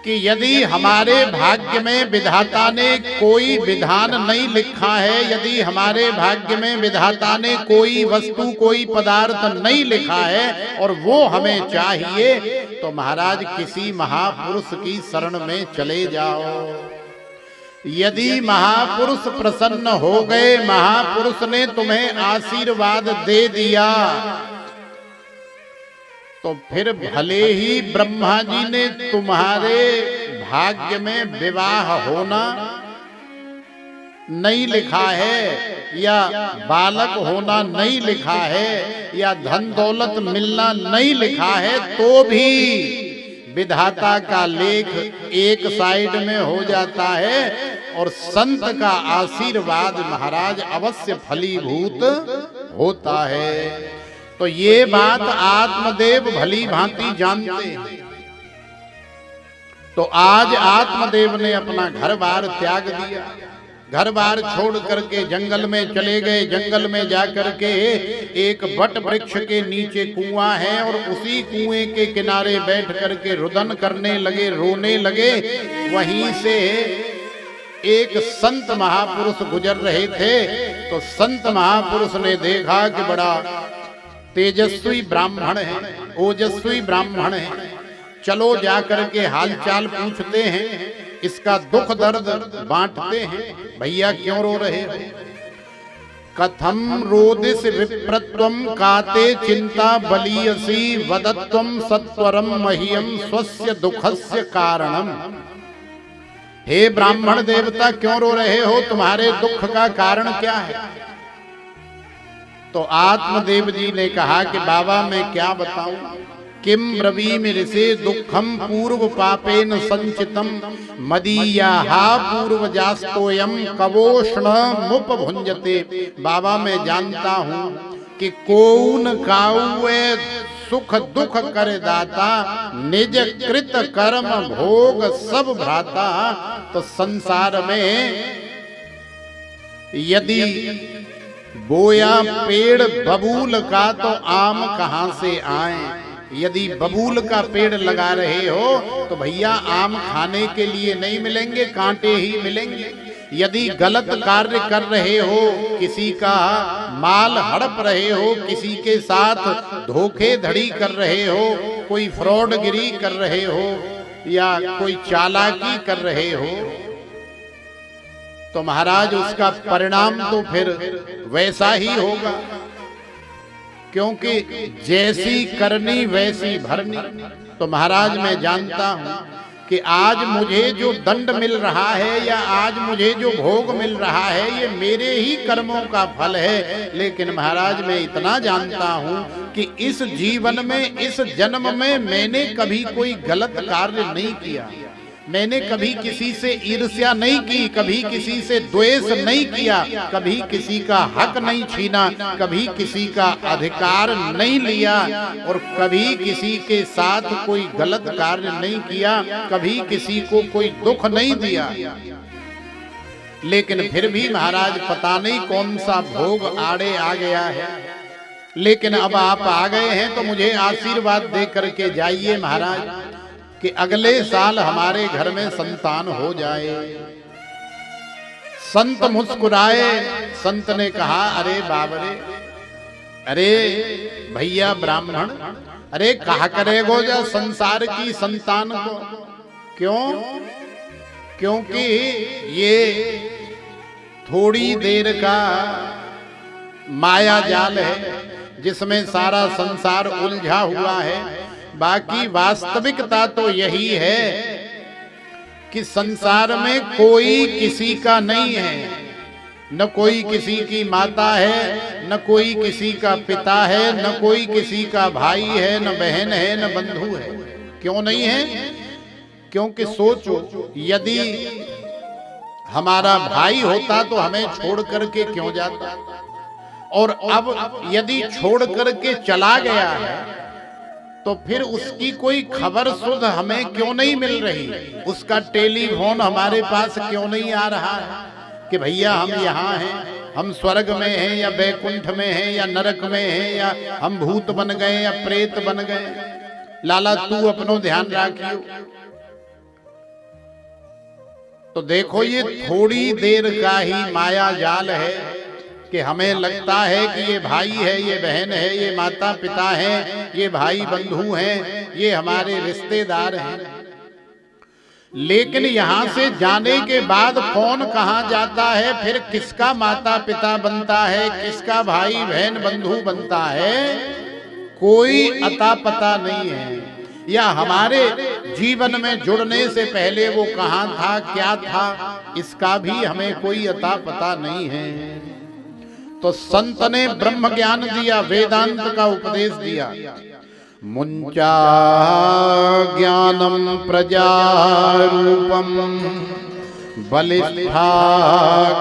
कि यदि हमारे भाग्य में विधाता ने कोई विधान नहीं लिखा है, यदि हमारे भाग्य में विधाता ने कोई वस्तु कोई पदार्थ नहीं लिखा है और वो हमें चाहिए, तो महाराज किसी महापुरुष की शरण में चले जाओ। यदि महापुरुष प्रसन्न हो गए, महापुरुष ने तुम्हें आशीर्वाद दे दिया, तो फिर भले ही ब्रह्मा जी ने तुम्हारे भाग्य में विवाह होना नहीं लिखा है, या बालक होना नहीं लिखा है, या धन दौलत मिलना नहीं लिखा है, तो भी विधाता का लेख एक साइड में हो जाता है और संत का आशीर्वाद महाराज अवश्य फलीभूत होता है। तो ये बात आत्मदेव भली भांति जानते हैं। तो आज आत्मदेव ने अपना घर बार त्याग दिया, घर बार छोड़ करके जंगल में चले गए। जंगल में जाकर के एक बट वृक्ष के नीचे कुआं है और उसी कुएं के किनारे बैठ करके रुदन करने लगे, रोने लगे। वहीं से एक संत महापुरुष गुजर रहे थे। तो संत महापुरुष ने देखा कि बड़ा तेजस्वी ब्राह्मण है, ओजस्वी ब्राह्मण है, चलो जाकर के हालचाल पूछते हैं, इसका दुख दर्द बांटते हैं। भैया क्यों रो रहे हो? कथम रोदिस विप्रत्वम काते चिंता बलियसी वदत्वम सत्वरम मह्यम स्वस्य दुखस्य कारणम। हे ब्राह्मण देवता क्यों रो रहे हो? तुम्हारे दुख का कारण क्या है? तो आत्मदेव जी ने कहा कि बाबा मैं क्या बताऊं, किम ब्रवीमि ऋषे दुखम पूर्व पापेन संचितम मदीयाहा पूर्वजास्तोयम कवोष्ण मुपभुंजते। बाबा मैं जानता हूं कि कौन काउए सुख दुख कर दाता, निज कृत कर्म भोग सब भ्राता। तो संसार में यदि बोया पेड़ बबूल का तो आम कहां से आए? यदि बबूल का पेड़ लगा रहे हो तो भैया आम खाने के लिए नहीं मिलेंगे, कांटे ही मिलेंगे। यदि गलत कार्य कर रहे हो, किसी का माल हड़प रहे हो, किसी के साथ धोखेधड़ी कर रहे हो, कोई फ्रॉडगिरी कर रहे हो या कोई चालाकी कर रहे हो, तो महाराज उसका परिणाम तो फिर वैसा ही होगा, क्योंकि जैसी करनी वैसी भरनी। तो महाराज मैं जानता हूं कि आज मुझे जो दंड मिल रहा है या आज मुझे जो भोग मिल रहा है ये मेरे ही कर्मों का फल है। लेकिन महाराज मैं इतना जानता हूं कि इस जीवन में, इस जन्म में मैंने कभी कोई गलत कार्य नहीं किया, मैंने कभी किसी से ईर्ष्या नहीं की, कभी किसी से द्वेष नहीं किया, कभी किसी का हक नहीं छीना, कभी किसी का अधिकार नहीं लिया और कभी किसी के साथ कोई गलत कार्य नहीं किया, कभी किसी को कोई दुख नहीं दिया। लेकिन फिर भी महाराज पता नहीं कौन सा भोग आड़े आ गया है। लेकिन अब आप आ गए हैं तो मुझे आशीर्वाद दे करके जाइए महाराज कि अगले साल हमारे घर में संतान हो जाए। संत मुस्कुराए। संत ने कहा अरे बाबरे, अरे भैया ब्राह्मण, अरे कहा करेगो जा संसार की संतान को? क्यों? क्योंकि ये थोड़ी देर का माया जाल है जिसमें सारा संसार उलझा हुआ है। बाकी वास्तविकता तो यही है कि संसार में कोई किसी का नहीं है। न कोई किसी की माता है, न कोई किसी का पिता है, न कोई किसी का भाई है, न बहन है, न बंधु है। क्यों नहीं है? क्योंकि सोचो, यदि हमारा भाई होता तो हमें छोड़ करके क्यों जाता, और अब यदि छोड़ करके चला गया है तो फिर उसकी कोई खबर सुध हमें क्यों नहीं मिल रही, उसका टेलीफोन हमारे पास क्यों नहीं आ रहा है कि भैया हम यहाँ हैं, हम स्वर्ग में हैं या बैकुंठ में हैं या नरक में हैं, या हम भूत बन गए या प्रेत बन गए, लाला तू अपनो ध्यान रखियो। तो देखो, ये थोड़ी देर का ही माया जाल है कि हमें लगता है कि ये भाई है, ये बहन है, ये माता पिता है, ये भाई बंधु हैं, ये हमारे रिश्तेदार हैं। लेकिन यहां से जाने के बाद कौन कहां जाता है, फिर किसका माता पिता बनता है, किसका भाई बहन बंधु बनता है, कोई अता पता नहीं है। या हमारे जीवन में जुड़ने से पहले वो कहां था, क्या था, इसका भी हमें कोई अता पता नहीं है। तो संत ने ब्रह्म ज्ञान दिया, वेदांत का उपदेश दिया। मुंचा ज्ञानम प्रजारूपम बलिष्ठा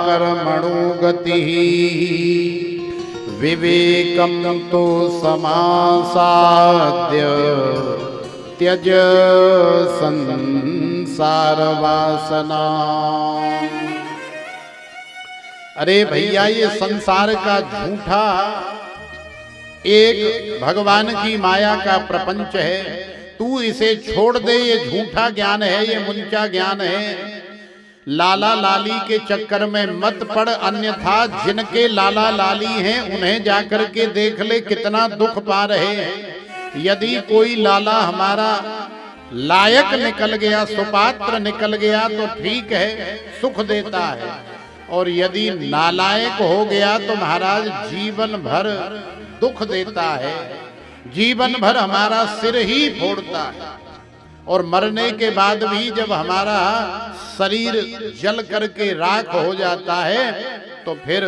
कर्मणो गति विवेकम तो समासाद्य त्यज संसार वासना। अरे भैया, ये संसार का झूठा एक भगवान की माया का प्रपंच है, तू इसे छोड़ दे। ये झूठा ज्ञान है, ये मुंचा ज्ञान है। लाला लाली के चक्कर में मत पड़, अन्यथा जिनके लाला लाली हैं उन्हें जाकर के देख ले कितना दुख पा रहे हैं। यदि कोई लाला हमारा लायक निकल गया, सुपात्र निकल गया तो ठीक है, सुख देता है, और यदि नालायक हो गया तो महाराज जीवन भर दुख देता है, जीवन भर हमारा सिर ही फोड़ता है। और मरने के बाद भी जब हमारा शरीर जल करके राख हो जाता है तो फिर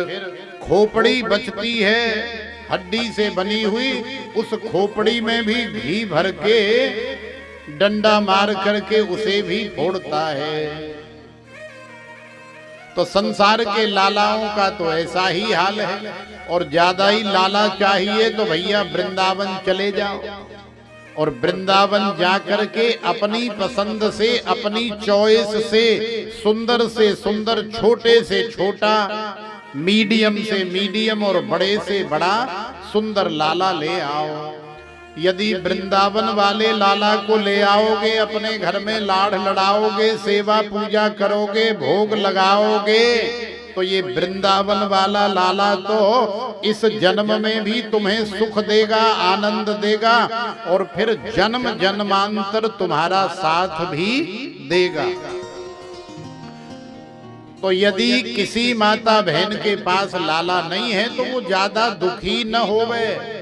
खोपड़ी बचती है हड्डी से बनी हुई, उस खोपड़ी में भी घी भर के डंडा मार करके उसे भी फोड़ता है। तो संसार के लालाओं का तो ऐसा ही हाल है। और ज्यादा ही लाला चाहिए तो भैया वृंदावन चले जाओ, और वृंदावन जाकर के अपनी पसंद से, अपनी चॉइस से सुंदर, छोटे से छोटा, मीडियम से मीडियम और बड़े से बड़ा सुंदर लाला ले आओ। यदि वृंदावन वाले लाला को ले आओगे, अपने घर में लाड़ लड़ाओगे, सेवा पूजा करोगे, भोग लगाओगे, तो ये वृंदावन वाला लाला तो इस जन्म में भी तुम्हें सुख देगा, आनंद देगा, और फिर जन्म जन्मांतर तुम्हारा साथ भी देगा। तो यदि किसी माता बहन के पास लाला नहीं है तो वो ज्यादा दुखी न होवे।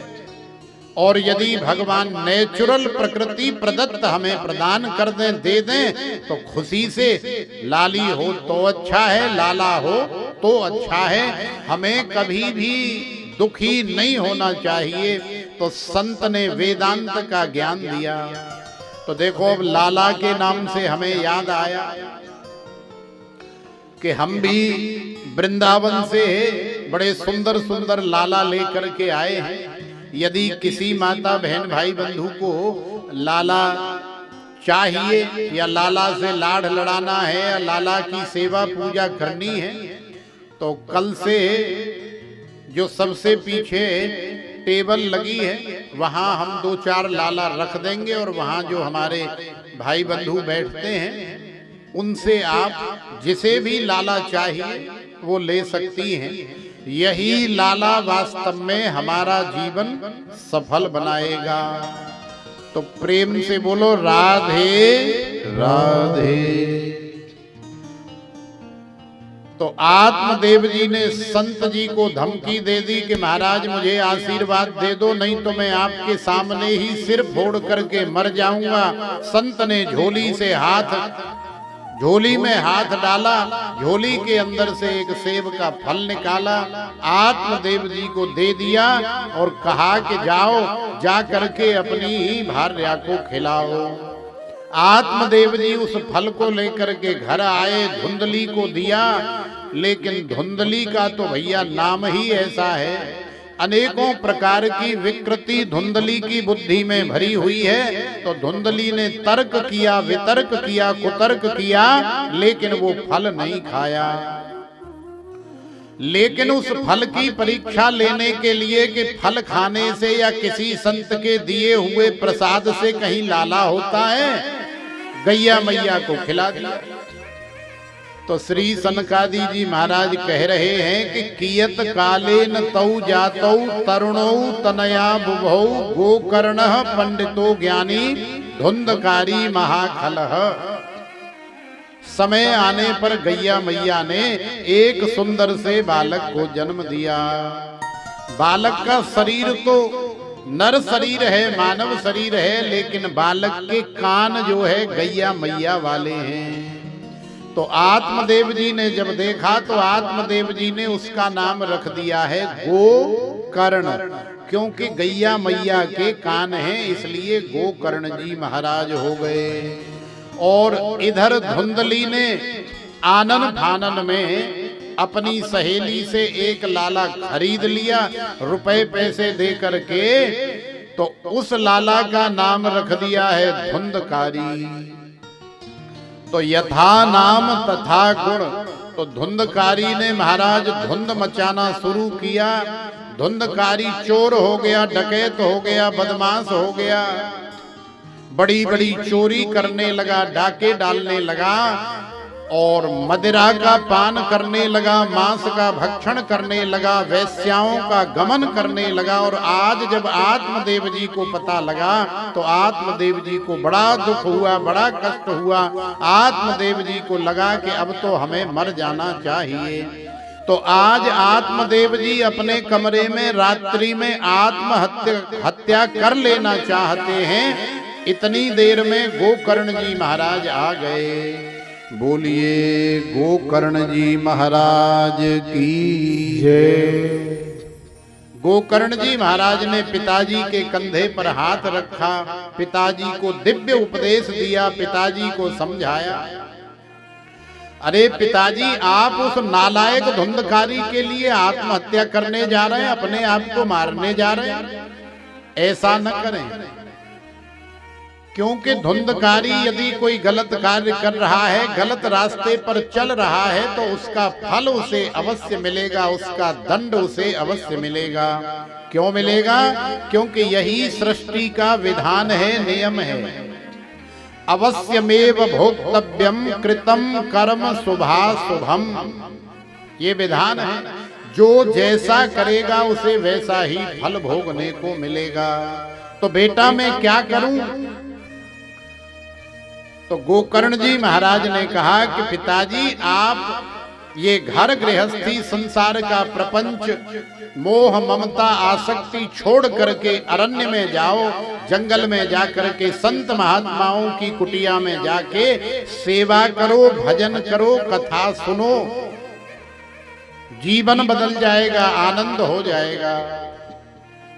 और यदि भगवान नेचुरल प्रकृति प्रदत्त हमें प्रदान कर दें, दे दें, तो खुशी से लाली हो तो अच्छा है, लाला हो तो अच्छा है। हमें कभी भी दुखी नहीं होना चाहिए। तो संत ने वेदांत का ज्ञान दिया। तो देखो, अब लाला के नाम से हमें याद आया कि हम भी वृंदावन से बड़े सुंदर सुंदर लाला लेकर के आए हैं। यदि किसी माता बहन भाई बंधु को लाला चाहिए, या लाला से लाड़ लड़ाना है, या लाला की सेवा पूजा करनी है, तो कल से जो सबसे पीछे टेबल लगी है वहां हम 2-4 लाला रख देंगे, और वहां जो हमारे भाई बंधु बैठते हैं उनसे आप जिसे भी लाला चाहिए वो ले सकती हैं। यही लाला वास्तव में हमारा जीवन सफल बनाएगा। तो प्रेम से बोलो राधे राधे। तो आत्मदेव जी ने संत जी को धमकी दे दी कि महाराज मुझे आशीर्वाद दे दो, नहीं तो मैं आपके सामने ही सिर फोड़ करके मर जाऊंगा। संत ने झोली में हाथ डाला, झोली के अंदर से एक सेब का फल निकाला, आत्मदेव जी को दे दिया और कहा कि जाओ जा करके अपनी ही भार्या को खिलाओ। आत्मदेव जी उस फल को लेकर के घर आए, धुंधली को दिया, लेकिन धुंधली का तो भैया नाम ही ऐसा है, अनेकों प्रकार की विकृति धुंधली की बुद्धि में भरी हुई है। तो धुंधली ने तर्क किया, वितर्क किया, कुतर्क किया, लेकिन वो फल नहीं खाया। लेकिन उस फल की परीक्षा लेने के लिए कि फल खाने से या किसी संत के दिए हुए प्रसाद से कहीं लाला होता है, गैया मैया को खिला दिया। तो श्री सनकादि जी महाराज कह रहे हैं कि कियत कालेन तौ जातौ तरुणौ तनया बुभौ गोकर्णः पंडितो ज्ञानी धुंधकारी महाखलः। समय आने पर गैया मैया ने एक सुंदर से बालक को जन्म दिया। बालक का शरीर तो नर शरीर है, मानव शरीर है, लेकिन बालक के कान जो है गैया मैया वाले हैं। तो आत्मदेव जी ने जब देखा तो आत्मदेव जी ने उसका नाम रख दिया है गोकर्ण, क्योंकि गैया मैया के कान हैं, इसलिए गोकर्ण जी महाराज हो गए। और इधर धुंधली ने आनन फानन में अपनी सहेली से एक लाला खरीद लिया रुपए पैसे दे करके, तो उस लाला का नाम रख दिया है धुंधकारी। तो यथा नाम तथा गुण, तो धुंधकारी ने महाराज धुंध मचाना शुरू किया। धुंधकारी चोर हो गया, डकैत हो गया, बदमाश हो गया, बड़ी बड़ी चोरी करने लगा, डाके डालने लगा और मदिरा का पान करने लगा, मांस का भक्षण करने लगा, वेश्याओं का गमन करने लगा। और आज जब आत्मदेव जी को पता लगा तो आत्मदेव जी को बड़ा दुख हुआ, बड़ा कष्ट हुआ। आत्मदेव जी को लगा कि अब तो हमें मर जाना चाहिए। तो आज आत्मदेव जी अपने कमरे में रात्रि में हत्या कर लेना चाहते हैं। इतनी देर में गोकर्ण जी महाराज आ गए। बोलिए गोकर्ण जी महाराज की जय। गोकर्ण जी महाराज ने पिताजी के कंधे पर हाथ रखा, पिताजी को दिव्य उपदेश दिया, पिताजी को समझाया। अरे पिताजी, आप उस नालायक धुंधकारी के लिए आत्महत्या करने जा रहे हैं, अपने आप को मारने जा रहे हैं, ऐसा न करें। क्योंकि धुंधकारी यदि कोई गलत कार्य कर रहा है, गलत रास्ते पर चल रहा है, तो उसका फल उसे अवश्य मिलेगा, उसका दंड उसे अवश्य मिलेगा। क्यों मिलेगा? क्योंकि यही सृष्टि का विधान है, नियम है। अवश्यमेव भोक्तव्यम कृतम कर्म शुभाशुभम, ये विधान है। जो जैसा करेगा उसे वैसा ही फल भोगने को मिलेगा। तो बेटा मैं क्या करूं? तो गोकर्ण जी महाराज ने कहा कि पिताजी, आप ये घर गृहस्थी संसार का प्रपंच मोह ममता आसक्ति छोड़ करके अरण्य में जाओ, जंगल में जा करके संत महात्माओं की कुटिया में जाके सेवा करो, भजन करो, कथा सुनो, जीवन बदल जाएगा, आनंद हो जाएगा।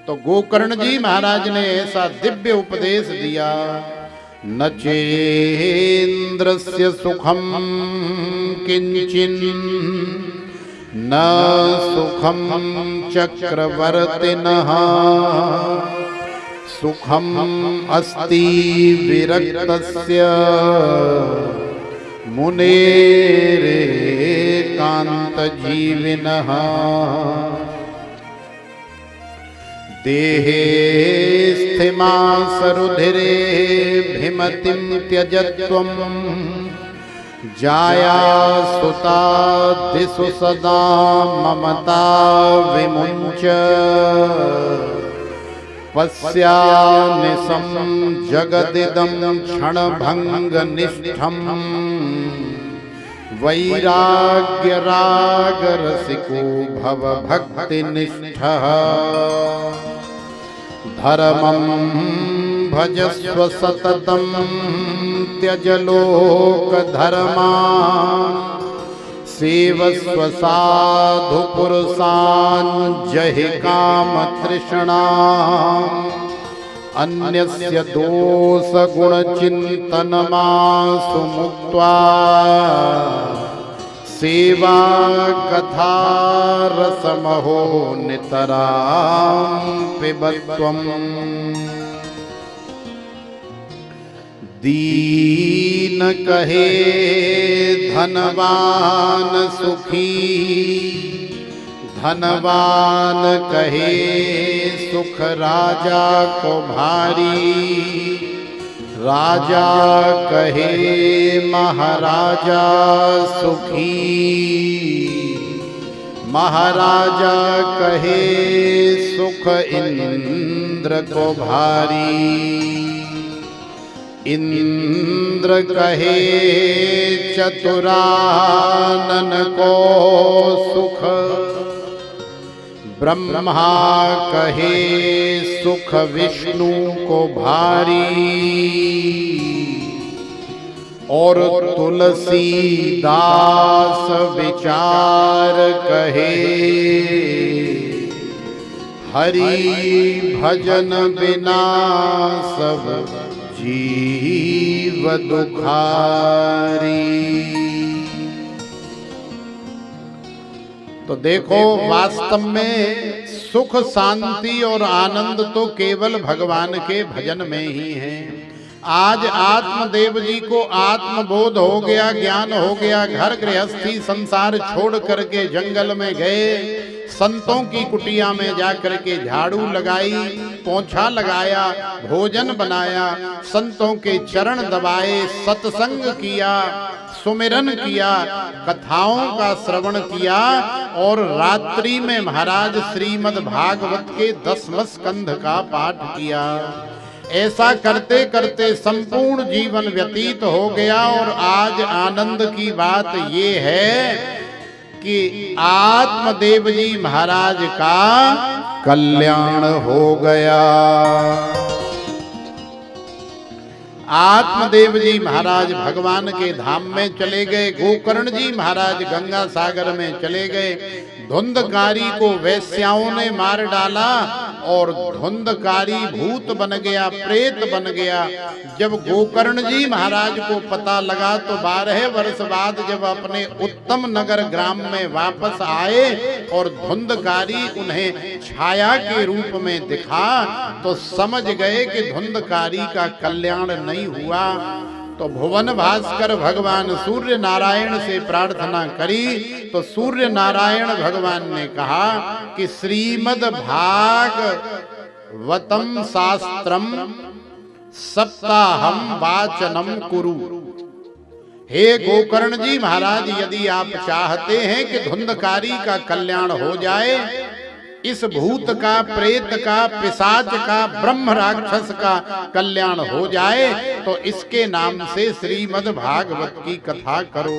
तो गोकर्ण जी महाराज ने ऐसा दिव्य उपदेश दिया। न चेन्द्रस्य सुखम किंचिन् न सुखम चक्रवर्तिनः सुखम अस्ति विरक्तस्य मुनेरेकान्तजीविनः देहे स्थिमा सरुधिरे भिमतिं त्यजत्वं जाया सुता दिशु सदा ममता विमुञ्च पश्यानिशं जगदिदं क्षणभङ्गनिष्ठं वैराग्य राग रसिको भव भक्ति निष्ठः धर्मं भजस्व सततं त्यज लोक धर्मान् सेवस्व साधु पुरुषान् जहि काम तृष्णाम् अन्यस्य दोष गुण चिंतनमासु मुक्त्वा सेवा कथा रसमहो नितरां पिबत्वम् दीन कहे धनवान सुखी धनवान कहे सुख राजा को भारी राजा कहे महाराजा सुखी महाराजा कहे सुख इंद्र को भारी इंद्र कहे चतुरानन को सुख ब्रह्मा कहे सुख विष्णु को भारी और तुलसीदास विचार कहे हरि भजन बिना सब जीव दुखारी। तो देखो वास्तव में सुख शांति और आनंद तो केवल भगवान के भजन में ही है। आज आत्मदेव जी को आत्मबोध हो गया, ज्ञान हो गया, घर गृहस्थी संसार छोड़ करके जंगल में गए, संतों की कुटिया में जाकर के झाड़ू लगाई, पोंछा लगाया, भोजन बनाया, संतों के चरण दबाए, सत्संग किया, सुमिरन किया, कथाओं का श्रवण किया और रात्रि में महाराज श्रीमद् भागवत के 10वें स्कंध का पाठ किया। ऐसा करते करते संपूर्ण जीवन व्यतीत हो गया और आज आनंद की बात ये है कि आत्मदेव जी महाराज का कल्याण हो गया। आत्मदेव जी महाराज भगवान के धाम में चले गए, गोकर्ण जी महाराज गंगा सागर में चले गए। धुंधकारी को वेश्याओं ने मार डाला और धुंधकारी भूत बन गया, प्रेत बन गया। जब गोकर्ण जी महाराज को पता लगा तो 12 वर्ष बाद जब अपने उत्तम नगर ग्राम में वापस आए और धुंधकारी उन्हें छाया के रूप में दिखा तो समझ गए कि धुंधकारी का कल्याण नहीं हुआ। तो भुवन भास्कर भगवान सूर्य नारायण से प्रार्थना करी तो सूर्य नारायण भगवान ने कहा कि श्रीमद् भागवतम शास्त्रम सप्ताहम वाचनम कुरु। हे गोकर्ण जी महाराज, यदि आप चाहते हैं कि धुंधकारी का कल्याण हो जाए, इस भूत का, प्रेत का, पिशाच का, ब्रह्म राक्षस का कल्याण हो जाए तो इसके नाम से श्रीमद् भागवत की कथा करो।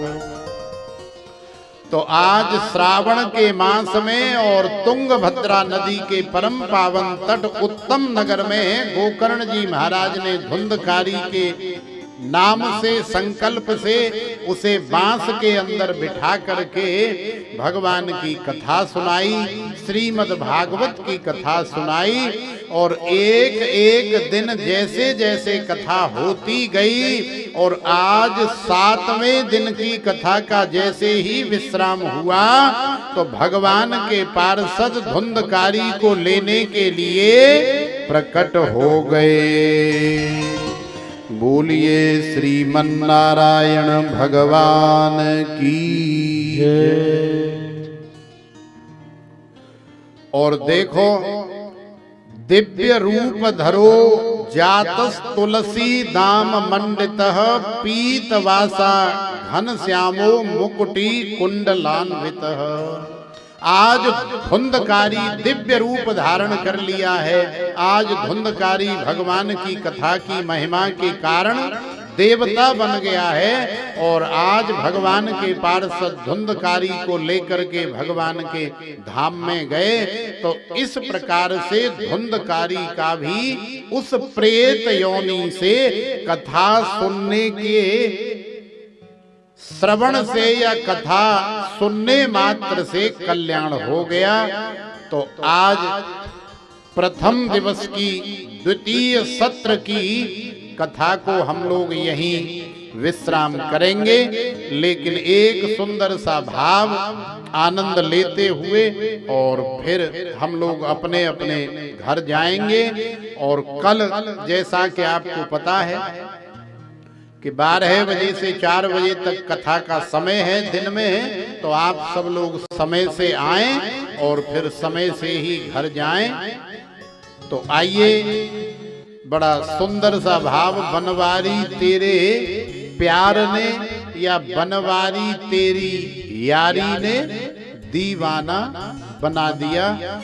तो आज श्रावण के मास में और तुंगभद्रा नदी के परम पावन तट उत्तम नगर में गोकर्ण जी महाराज ने धुंधकारी के नाम से, संकल्प से उसे बांस के अंदर बिठा करके भगवान की कथा सुनाई, श्रीमद् भागवत की कथा सुनाई। और एक एक दिन जैसे जैसे कथा होती गई और आज 7वें दिन की कथा का जैसे ही विश्राम हुआ तो भगवान के पार्षद धुंधकारी को लेने के लिए प्रकट हो गए। बोलिए श्रीमन्नारायण भगवान की जय। और देखो दिव्य रूप धरो जातस तुलसी दाम मंडितः पीतवासा घन श्यामो मुकुटी कुंडलान्वितः। आज धुंधकारी दिव्य रूप धारण कर लिया है। आज धुंधकारी भगवान की कथा की महिमा के कारण देवता बन गया है। और आज भगवान के पार्षद धुंधकारी को लेकर के भगवान के धाम में गए, तो इस प्रकार से धुंधकारी का भी उस प्रेत योनि से कथा सुनने के श्रवण से या कथा सुनने मात्र से कल्याण हो गया। तो आज प्रथम दिवस की द्वितीय सत्र की कथा को हम लोग यहीं विश्राम करेंगे, लेकिन एक सुंदर सा भाव आनंद लेते हुए और फिर हम लोग अपने अपने घर जाएंगे। और कल जैसा कि आपको पता है कि 12 बजे से 4 बजे तक कथा का समय है, दिन में है, तो आप सब लोग समय से आएं और फिर समय से ही घर जाएं। तो आइए, बड़ा सुंदर सा भाव, बनवारी तेरे प्यार ने या बनवारी तेरी यारी ने दीवाना बना दिया।